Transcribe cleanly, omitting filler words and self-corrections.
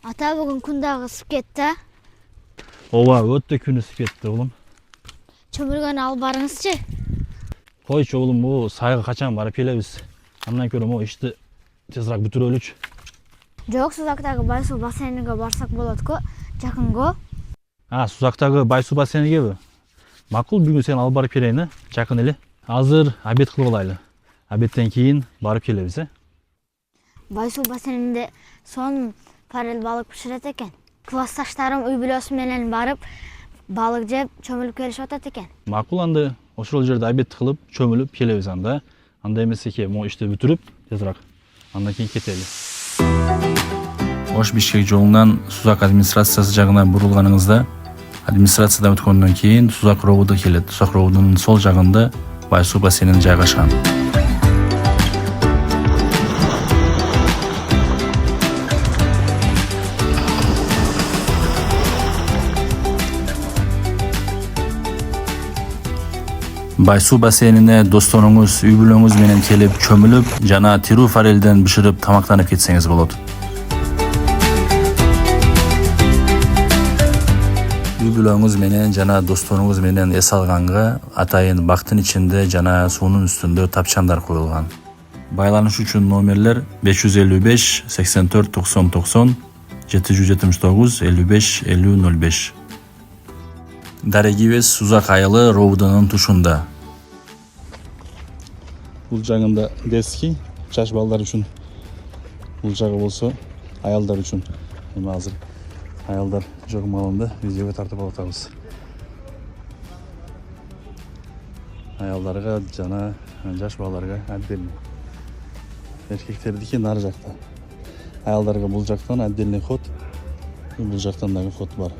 Ата бүгін күн дагы ысып кетти. Ооба, өтө күн ысып кетти oğlum. Чөмүлгөнү алып барыңызчы. Койчу oğlum, бул сайга качан барып келебиз. Андан көрө могу ишти тезирээк бүтүрөлүчү. Жок, Сузактагы Байсуу бассейниге барсак болот-ку, жакынго. Сузактагы Байсуу бассейнигеби? Макул, бүгүн сени алып барып келейин, жакын эле. Азыр обед кылып алайлы. Обедтен кийин барып келебиз, Байсуу бассейнинде сон форель балык пиширет экен. Классташтарым үй бүлөсү менен барып балык жеп чөмүлүп келишип атат экен. Макул, анда ошол жерде обед кылып, чөмүлүп келебиз анда. Анда эмес эке, могу ишти бүтүрүп, тезирээк андан кийин кетели. Ош Бишкек жолунан Сузак администрациясы жагынан бурулганыңызда, администрациядан өткөндөн кийин Сузак ровуду келет. Сузак ровудунун сол жагында Байсуу бассейни жайгашкан. Байсуу бассейнине досторуңуз, үй бүлөңүз менен келип чөмүлүп, жана тирүү форелден биширип тамактанып кетсеңиз болот. Үй бүлөңүз менен жана досторуңуз менен эс алганга атайын бактын ичинде жана суунун үстүндө тапчандар коюлган. Байланыш үчүн номерлер 555 84 90 90 779 55 50 05. Дарегибиз Сузак айылы ровудунун тушунда. Бул жагында детский, жаш балдар үчүн. Бул жагы болсо аялдар үчүн. Эми азыр аялдар жок малында видеого тартып атабыз. Аялдарга жана жаш балдарга отдельно. Эркектердики нары жакта. Аялдарга бул жактан отдельный ход, бул жактан дагы ход бар.